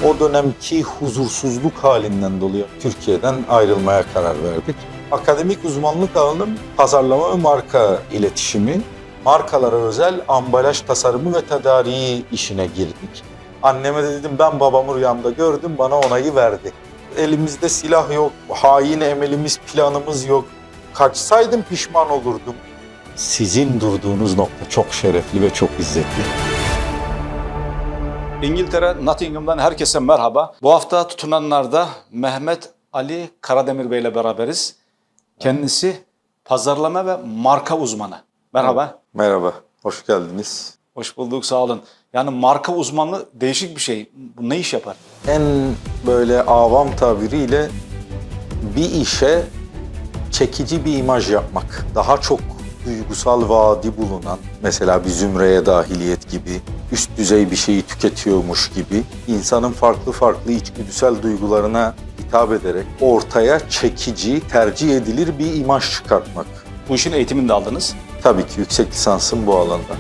O dönemki huzursuzluk halinden dolayı Türkiye'den ayrılmaya karar verdik. Akademik uzmanlık alanım pazarlama ve marka iletişimi. Markalara özel ambalaj tasarımı ve tedariği işine girdik. Anneme de dedim, ben babamı rüyamda gördüm, bana onayı verdi. Elimizde silah yok, hain emelimiz, planımız yok. Kaçsaydım pişman olurdum. Sizin durduğunuz nokta çok şerefli ve çok izzetli. İngiltere, Nottingham'dan herkese merhaba. Bu hafta tutunanlarda Mehmet Ali Karademir Bey ile beraberiz. Kendisi pazarlama ve marka uzmanı. Merhaba. Merhaba, hoş geldiniz. Hoş bulduk, sağ olun. Yani marka uzmanlığı değişik bir şey. Bu ne iş yapar? En böyle avam tabiriyle bir işe çekici bir imaj yapmak. Daha çok duygusal vaadi bulunan, mesela bir zümreye dahiliyet gibi, üst düzey bir şeyi tüketiyormuş gibi, insanın farklı farklı içgüdüsel duygularına hitap ederek ortaya çekici, tercih edilir bir imaj çıkartmak. Bu işin eğitimini de aldınız. Tabii ki yüksek lisansım bu alanda.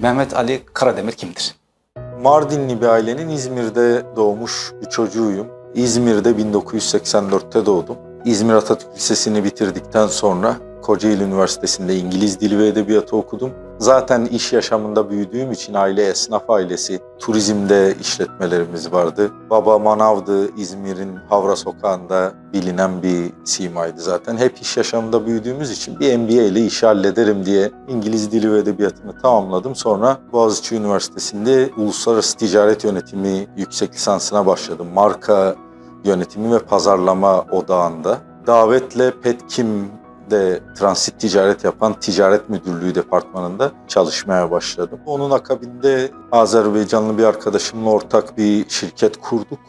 Mehmet Ali Karademir kimdir? Mardinli bir ailenin İzmir'de doğmuş bir çocuğuyum. İzmir'de 1984'te doğdum. İzmir Atatürk Lisesi'ni bitirdikten sonra Kocaeli Üniversitesi'nde İngiliz Dili ve Edebiyatı okudum. Zaten iş yaşamında büyüdüğüm için aile esnaf ailesi, turizmde işletmelerimiz vardı. Baba manavdı, İzmir'in Havra Sokağı'nda bilinen bir simaydı zaten. Hep iş yaşamında büyüdüğümüz için bir MBA ile işi hallederim diye İngiliz Dili ve Edebiyatı'nı tamamladım. Sonra Boğaziçi Üniversitesi'nde Uluslararası Ticaret Yönetimi yüksek lisansına başladım. Marka yönetimi ve pazarlama odağında. Davetle Petkim'de transit ticaret yapan Ticaret Müdürlüğü departmanında çalışmaya başladım. Onun akabinde Azerbaycanlı bir arkadaşımla ortak bir şirket kurduk.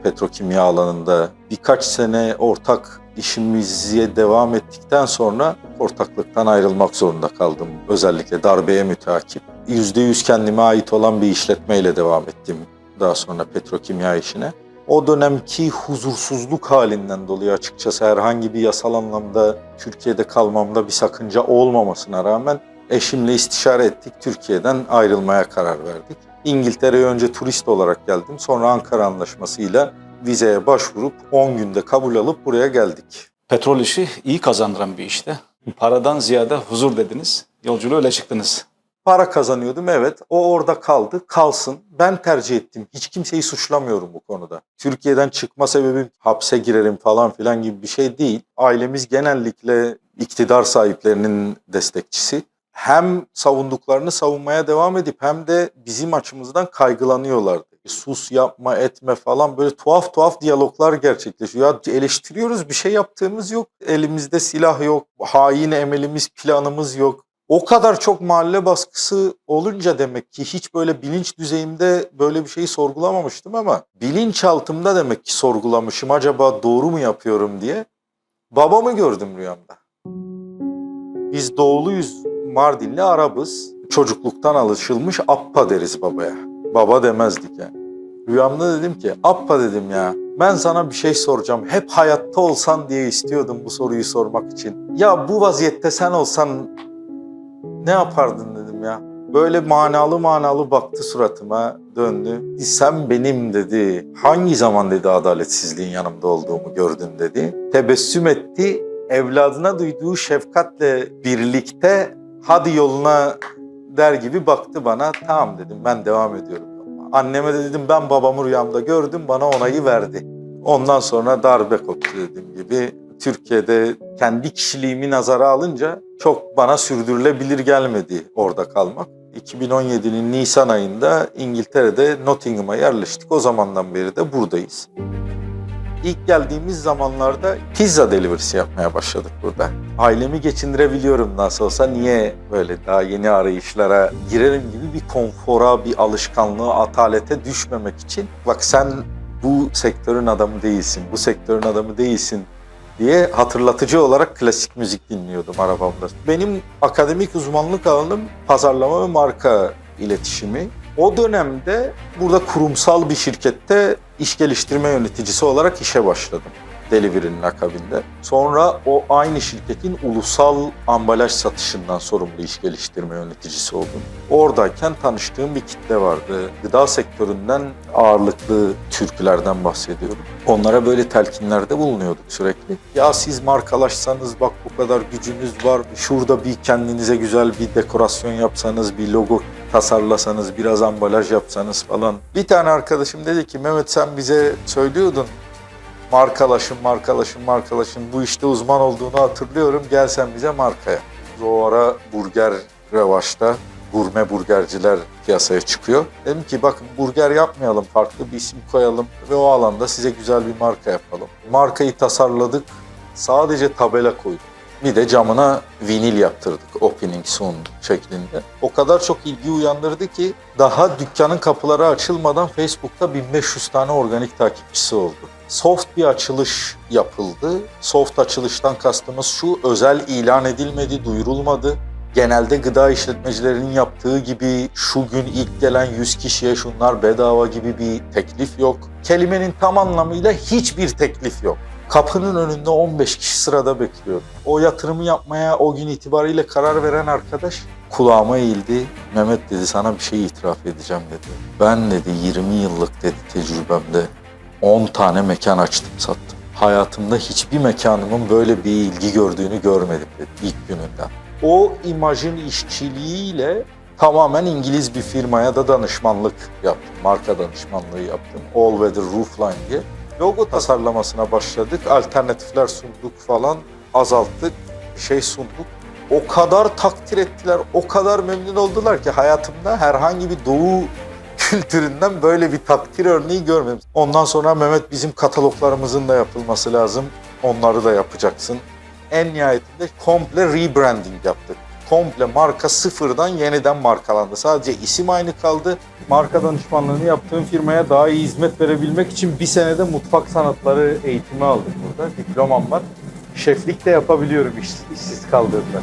Petrokimya alanında birkaç sene ortak işimize devam ettikten sonra ortaklıktan ayrılmak zorunda kaldım. Özellikle darbeye müteakip. %100 kendime ait olan bir işletmeyle devam ettim daha sonra petrokimya işine. O dönemki huzursuzluk halinden dolayı açıkçası herhangi bir yasal anlamda Türkiye'de kalmamda bir sakınca olmamasına rağmen eşimle istişare ettik. Türkiye'den ayrılmaya karar verdik. İngiltere'ye önce turist olarak geldim. Sonra Ankara Anlaşması'yla vizeye başvurup 10 günde kabul alıp buraya geldik. Petrol işi iyi kazandıran bir işte. Paradan ziyade huzur dediniz. Yolculuğa öyle çıktınız. Para kazanıyordum, evet. O orada kaldı, kalsın. Ben tercih ettim. Hiç kimseyi suçlamıyorum bu konuda. Türkiye'den çıkma sebebim hapse girerim falan filan gibi bir şey değil. Ailemiz genellikle iktidar sahiplerinin destekçisi. Hem savunduklarını savunmaya devam edip hem de bizim açımızdan kaygılanıyorlardı. Sus, yapma, etme falan, böyle tuhaf tuhaf diyaloglar gerçekleşiyor. Ya eleştiriyoruz, bir şey yaptığımız yok. Elimizde silah yok, hain emelimiz, planımız yok. O kadar çok mahalle baskısı olunca demek ki hiç böyle bilinç düzeyimde böyle bir şeyi sorgulamamıştım ama bilinçaltımda demek ki sorgulamışım, acaba doğru mu yapıyorum diye. Babamı gördüm rüyamda. Biz doğuluyuz, Mardinli Arabız. Çocukluktan alışılmış Appa deriz babaya. Baba demezdik yani. Rüyamda dedim ki, Appa dedim ya, ben sana bir şey soracağım. Hep hayatta olsan diye istiyordum bu soruyu sormak için. Ya bu vaziyette sen olsan ne yapardın dedim ya. Böyle manalı manalı baktı suratıma, döndü. Sen benim dedi. Hangi zaman dedi adaletsizliğin yanımda olduğumu gördün dedi. Tebessüm etti. Evladına duyduğu şefkatle birlikte hadi yoluna der gibi baktı bana. Tamam dedim, ben devam ediyorum. Anneme de dedim, ben babamı rüyamda gördüm, bana onayı verdi. Ondan sonra darbe koptu dediğim gibi. Türkiye'de kendi kişiliğimi nazara alınca çok bana sürdürülebilir gelmedi orada kalmak. 2017'nin Nisan ayında İngiltere'de Nottingham'a yerleştik. O zamandan beri de buradayız. İlk geldiğimiz zamanlarda pizza delivery'si yapmaya başladık burada. Ailemi geçindirebiliyorum nasıl olsa, niye böyle daha yeni arayışlara girerim gibi bir konfora, bir alışkanlığa, atalete düşmemek için. Bak sen bu sektörün adamı değilsin, bu sektörün adamı değilsin diye hatırlatıcı olarak klasik müzik dinliyordum arabamda. Benim akademik uzmanlık alanım pazarlama ve marka iletişimi. O dönemde burada kurumsal bir şirkette iş geliştirme yöneticisi olarak işe başladım. Delivery'nin akabinde. Sonra o aynı şirketin ulusal ambalaj satışından sorumlu iş geliştirme yöneticisi oldum. Oradayken tanıştığım bir kitle vardı. Gıda sektöründen ağırlıklı Türklerden bahsediyorum. Onlara böyle telkinlerde bulunuyorduk sürekli. Ya siz markalaşsanız bak bu kadar gücünüz var. Şurada bir kendinize güzel bir dekorasyon yapsanız, bir logo tasarlasanız, biraz ambalaj yapsanız falan. Bir tane arkadaşım dedi ki Mehmet sen bize söylüyordun. Markalaşın. Bu işte uzman olduğunu hatırlıyorum. Gel sen bize markaya. O ara burger revaçta. Gurme burgerciler piyasaya çıkıyor. Dedim ki bakın burger yapmayalım, farklı bir isim koyalım ve o alanda size güzel bir marka yapalım. Markayı tasarladık, sadece tabela koyduk. Bir de camına vinil yaptırdık, opening soon şeklinde. O kadar çok ilgi uyandırdı ki daha dükkanın kapıları açılmadan Facebook'ta 1500 tane organik takipçisi oldu. Soft bir açılış yapıldı. Soft açılıştan kastımız şu, özel ilan edilmedi, duyurulmadı. Genelde gıda işletmecilerinin yaptığı gibi şu gün ilk gelen 100 kişiye şunlar bedava gibi bir teklif yok. Kelimenin tam anlamıyla hiçbir teklif yok. Kapının önünde 15 kişi sırada bekliyor. O yatırımı yapmaya o gün itibariyle karar veren arkadaş kulağıma eğildi. Mehmet dedi sana bir şey itiraf edeceğim dedi. Ben dedi 20 yıllık dedi tecrübemde 10 tane mekan açtım sattım. Hayatımda hiçbir mekanımın böyle bir ilgi gördüğünü görmedim dedi ilk gününden. O imajın işçiliğiyle tamamen İngiliz bir firmaya da danışmanlık yaptım. Marka danışmanlığı yaptım. All Weather Roofline diye. Logo tasarlamasına başladık. Alternatifler sunduk falan. Azalttık. Bir şey sunduk. O kadar takdir ettiler, o kadar memnun oldular ki hayatımda herhangi bir doğu kültüründen böyle bir takdir örneği görmedim. Ondan sonra Mehmet bizim kataloglarımızın da yapılması lazım. Onları da yapacaksın. En nihayetinde komple rebranding yaptık. Komple marka sıfırdan yeniden markalandı. Sadece isim aynı kaldı. Marka danışmanlığını yaptığım firmaya daha iyi hizmet verebilmek için bir senede mutfak sanatları eğitimi aldık burada. Diplomam var. Şeflik de yapabiliyorum işsiz kaldığımda.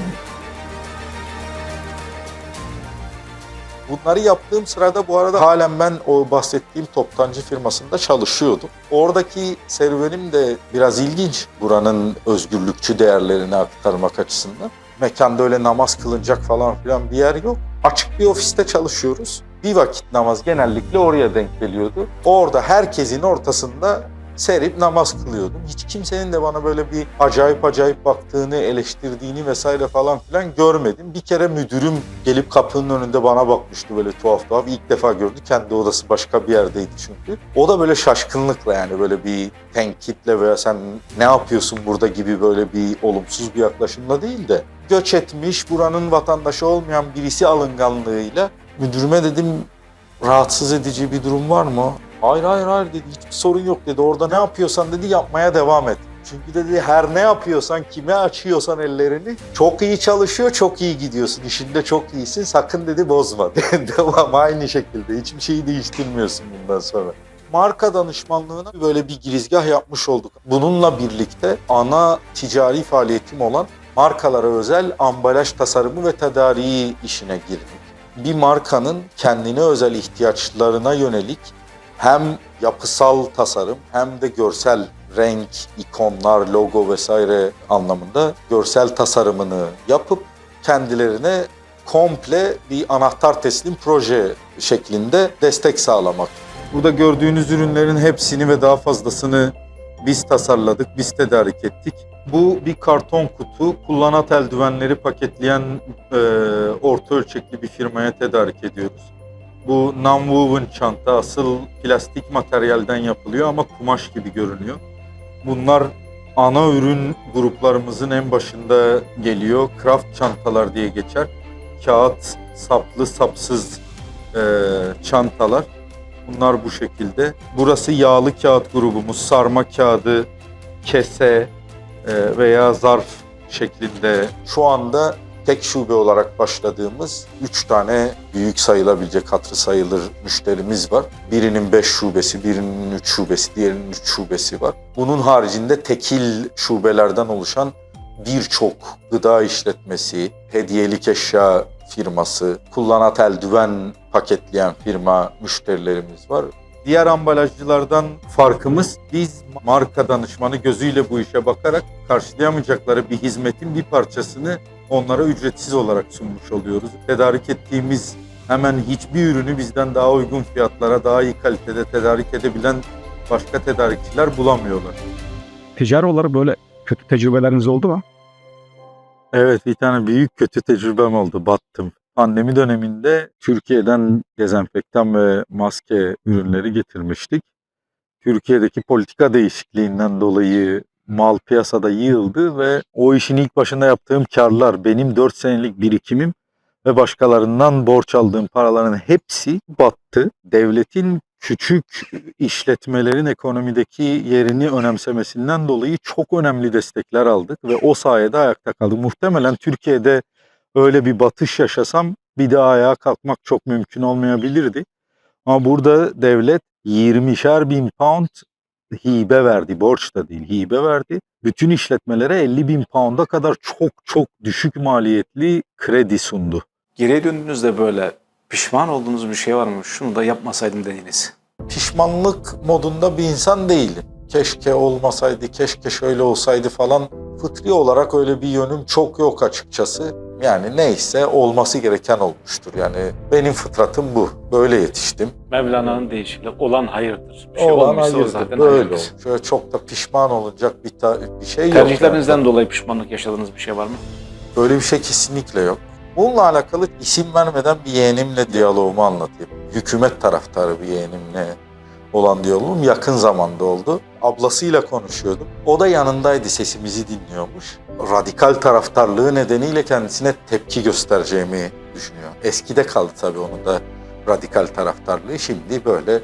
Bunları yaptığım sırada bu arada halen ben o bahsettiğim toptancı firmasında çalışıyordum. Oradaki serüvenim de biraz ilginç. Buranın özgürlükçü değerlerini aktarmak açısından. Mekanda öyle namaz kılınacak falan filan bir yer yok. Açık bir ofiste çalışıyoruz. Bir vakit namaz genellikle oraya denk geliyordu. Orada herkesin ortasında serip namaz kılıyordum. Hiç kimsenin de bana böyle bir acayip baktığını, eleştirdiğini vesaire falan filan görmedim. Bir kere müdürüm gelip kapının önünde bana bakmıştı böyle tuhaf. İlk defa gördü. Kendi odası başka bir yerdeydi çünkü. O da böyle şaşkınlıkla yani böyle bir tenkitle veya sen ne yapıyorsun burada gibi böyle bir olumsuz bir yaklaşımla değil de göç etmiş, buranın vatandaşı olmayan birisi alınganlığıyla müdürüme dedim rahatsız edici bir durum var mı? Hayır dedi, hiçbir sorun yok dedi. Orada ne yapıyorsan dedi yapmaya devam et. Çünkü dedi her ne yapıyorsan, kime açıyorsan ellerini çok iyi çalışıyor, çok iyi gidiyorsun. İşinde çok iyisin, sakın dedi bozma. Devam aynı şekilde. Hiçbir şeyi değiştirmiyorsun bundan sonra. Marka danışmanlığına böyle bir girizgah yapmış olduk. Bununla birlikte ana ticari faaliyetim olan markalara özel ambalaj tasarımı ve tedariği işine girdik. Bir markanın kendine özel ihtiyaçlarına yönelik hem yapısal tasarım hem de görsel renk, ikonlar, logo vesaire anlamında görsel tasarımını yapıp kendilerine komple bir anahtar teslim proje şeklinde destek sağlamak. Burada gördüğünüz ürünlerin hepsini ve daha fazlasını biz tasarladık, biz tedarik ettik. Bu bir karton kutu, kullanat eldivenleri paketleyen orta ölçekli bir firmaya tedarik ediyoruz. Bu non-woven çanta asıl plastik materyalden yapılıyor ama kumaş gibi görünüyor. Bunlar ana ürün gruplarımızın en başında geliyor. Craft çantalar diye geçer. Kağıt, saplı, sapsız çantalar. Bunlar bu şekilde. Burası yağlı kağıt grubumuz. Sarma kağıdı, kese veya zarf şeklinde. Şu anda tek şube olarak başladığımız 3 tane büyük sayılabilecek, hatırı sayılır müşterimiz var. Birinin 5 şubesi, birinin 3 şubesi, diğerinin 3 şubesi var. Bunun haricinde tekil şubelerden oluşan birçok gıda işletmesi, hediyelik eşya firması, kullanat eldiven paketleyen firma müşterilerimiz var. Diğer ambalajcılardan farkımız, biz marka danışmanı gözüyle bu işe bakarak karşılayamayacakları bir hizmetin bir parçasını onlara ücretsiz olarak sunmuş oluyoruz. Tedarik ettiğimiz hemen hiçbir ürünü bizden daha uygun fiyatlara, daha iyi kalitede tedarik edebilen başka tedarikçiler bulamıyorlar. Ticari olarak böyle kötü tecrübeleriniz oldu mu? Evet, bir tane büyük kötü tecrübem oldu. Battım. Pandemi döneminde Türkiye'den dezenfektan ve maske ürünleri getirmiştik. Türkiye'deki politika değişikliğinden dolayı mal piyasada yığıldı ve o işin ilk başında yaptığım karlar, benim 4 senelik birikimim ve başkalarından borç aldığım paraların hepsi battı. Devletin küçük işletmelerin ekonomideki yerini önemsemesinden dolayı çok önemli destekler aldık ve o sayede ayakta kaldık. Muhtemelen Türkiye'de öyle bir batış yaşasam bir daha ayağa kalkmak çok mümkün olmayabilirdi. Ama burada devlet 20'şer bin pound hibe verdi. Borç da değil, hibe verdi. Bütün işletmelere 50 bin pound'a kadar çok çok düşük maliyetli kredi sundu. Geriye döndüğünüzde böyle pişman olduğunuz bir şey var mı? Şunu da yapmasaydım dediğiniz. Pişmanlık modunda bir insan değilim. Keşke olmasaydı, keşke şöyle olsaydı falan. Fıtri olarak öyle bir yönüm çok yok açıkçası. Yani neyse olması gereken olmuştur. Yani benim fıtratım bu. Böyle yetiştim. Mevlana'nın deyişiyle olan hayırdır. Bir şey Olan olmuşsa o hayırdır, zaten böyle hayırdır. olur. Şöyle çok da pişman olacak bir şey yok. Tercihlerinizden dolayı pişmanlık yaşadığınız bir şey var mı? Böyle bir şey kesinlikle yok. Bununla alakalı isim vermeden bir yeğenimle diyaloğumu anlatayım. Hükümet taraftarı bir yeğenimle olan diyaloğum yakın zamanda oldu. Ablasıyla konuşuyordum. O da yanındaydı, sesimizi dinliyormuş. Radikal taraftarlığı nedeniyle kendisine tepki göstereceğimi düşünüyor. Eskide kaldı tabii onun da radikal taraftarlığı. Şimdi böyle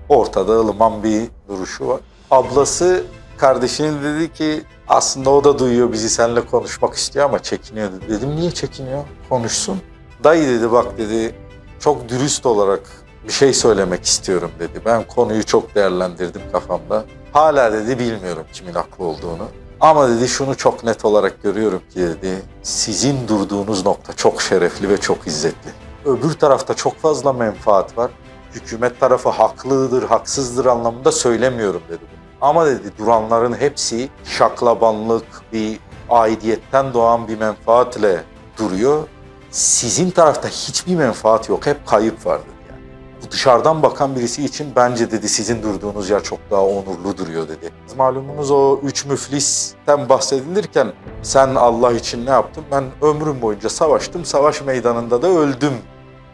ortada ılıman bir duruşu var. Ablası kardeşinin dedi ki aslında o da duyuyor bizi, seninle konuşmak istiyor ama çekiniyor dedi. Dedim niye çekiniyor? Konuşsun. Dayı dedi bak dedi çok dürüst olarak bir şey söylemek istiyorum dedi. Ben konuyu çok değerlendirdim kafamda. Hala dedi bilmiyorum kimin haklı olduğunu. Ama dedi şunu çok net olarak görüyorum ki dedi sizin durduğunuz nokta çok şerefli ve çok izzetli. Öbür tarafta çok fazla menfaat var. Hükümet tarafı haklıdır, haksızdır anlamında söylemiyorum dedi. Ama dedi duranların hepsi şaklabanlık, bir aidiyetten doğan bir menfaatle duruyor. Sizin tarafta hiçbir menfaat yok, hep kayıp var dedi yani. Bu dışarıdan bakan birisi için bence dedi sizin durduğunuz yer çok daha onurlu duruyor dedi. Malumunuz o 3 müflisten bahsedilirken sen Allah için ne yaptın? Ben ömrüm boyunca savaştım, savaş meydanında da öldüm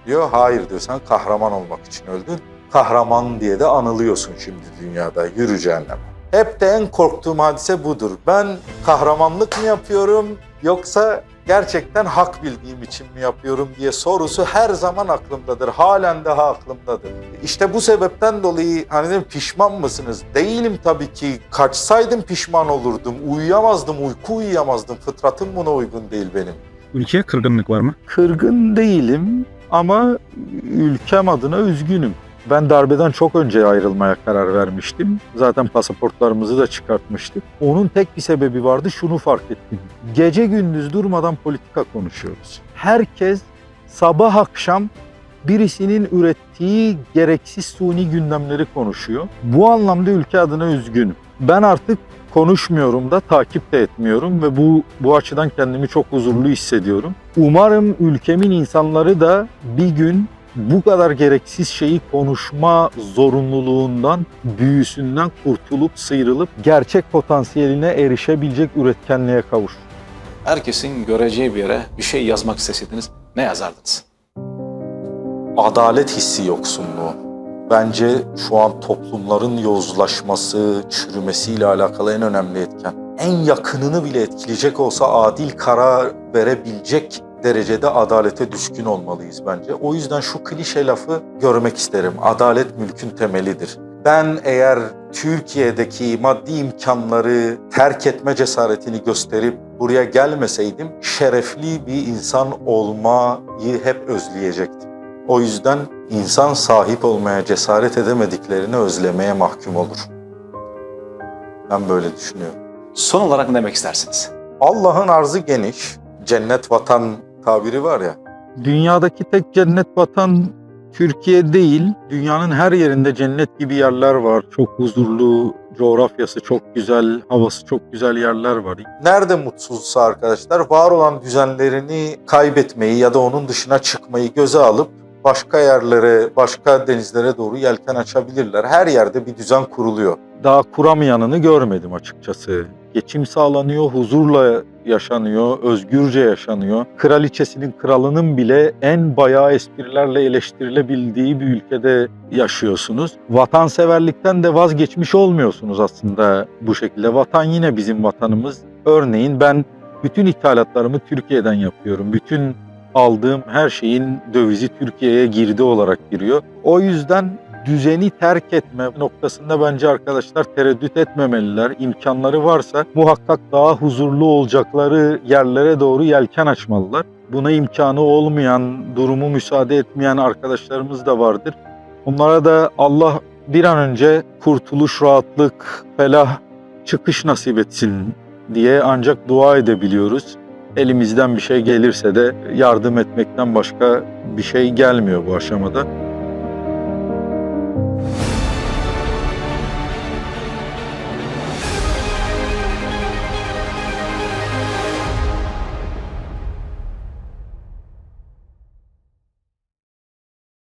diyor. Hayır diyor sen kahraman olmak için öldün. Kahraman diye de anılıyorsun şimdi dünyada, yürü cehenneme. Hep de en korktuğum hadise budur. Ben kahramanlık mı yapıyorum yoksa gerçekten hak bildiğim için mi yapıyorum diye sorusu her zaman aklımdadır. Halen daha aklımdadır. İşte bu sebepten dolayı hani dedim, pişman mısınız? Değilim tabii ki. Kaçsaydım pişman olurdum. Uyuyamazdım, uyku uyuyamazdım. Fıtratım buna uygun değil benim. Ülkeye kırgınlık var mı? Kırgın değilim ama ülkem adına üzgünüm. Ben darbeden çok önce ayrılmaya karar vermiştim. Zaten pasaportlarımızı da çıkartmıştık. Onun tek bir sebebi vardı, şunu fark ettim. Gece gündüz durmadan politika konuşuyoruz. Herkes sabah akşam birisinin ürettiği gereksiz suni gündemleri konuşuyor. Bu anlamda ülke adına üzgünüm. Ben artık konuşmuyorum da takip de etmiyorum ve bu açıdan kendimi çok huzurlu hissediyorum. Umarım ülkemin insanları da bir gün bu kadar gereksiz şeyi konuşma zorunluluğundan, büyüsünden kurtulup sıyrılıp gerçek potansiyeline erişebilecek üretkenliğe kavuşur. Herkesin göreceği bir yere bir şey yazmak isteseydiniz ne yazardınız? Adalet hissi yoksunluğu. Bence şu an toplumların yozlaşması, çürümesiyle alakalı en önemli etken. En yakınını bile etkileyecek olsa adil karar verebilecek derecede adalete düşkün olmalıyız bence. O yüzden şu klişe lafı görmek isterim. Adalet mülkün temelidir. Ben eğer Türkiye'deki maddi imkanları terk etme cesaretini gösterip buraya gelmeseydim şerefli bir insan olmayı hep özleyecektim. O yüzden insan sahip olmaya cesaret edemediklerini özlemeye mahkum olur. Ben böyle düşünüyorum. Son olarak ne demek istersiniz? Allah'ın arzı geniş, cennet vatan tabiri var ya. Dünyadaki tek cennet vatan Türkiye değil, dünyanın her yerinde cennet gibi yerler var. Çok huzurlu, coğrafyası çok güzel, havası çok güzel yerler var. Nerede mutsuzsa arkadaşlar var olan düzenlerini kaybetmeyi ya da onun dışına çıkmayı göze alıp başka yerlere, başka denizlere doğru yelken açabilirler. Her yerde bir düzen kuruluyor. Daha kuramayanını görmedim açıkçası. Geçim sağlanıyor, huzurla yaşanıyor, özgürce yaşanıyor. Kraliçesinin, kralının bile en bayağı esprilerle eleştirilebildiği bir ülkede yaşıyorsunuz. Vatanseverlikten de vazgeçmiş olmuyorsunuz aslında bu şekilde. Vatan yine bizim vatanımız. Örneğin ben bütün ithalatlarımı Türkiye'den yapıyorum. Bütün aldığım her şeyin dövizi Türkiye'ye girdi olarak giriyor. O yüzden düzeni terk etme noktasında bence arkadaşlar tereddüt etmemeliler. İmkanları varsa muhakkak daha huzurlu olacakları yerlere doğru yelken açmalılar. Buna imkanı olmayan, durumu müsaade etmeyen arkadaşlarımız da vardır. Onlara da Allah bir an önce kurtuluş, rahatlık, felah, çıkış nasip etsin diye ancak dua edebiliyoruz. Elimizden bir şey gelirse de yardım etmekten başka bir şey gelmiyor bu aşamada.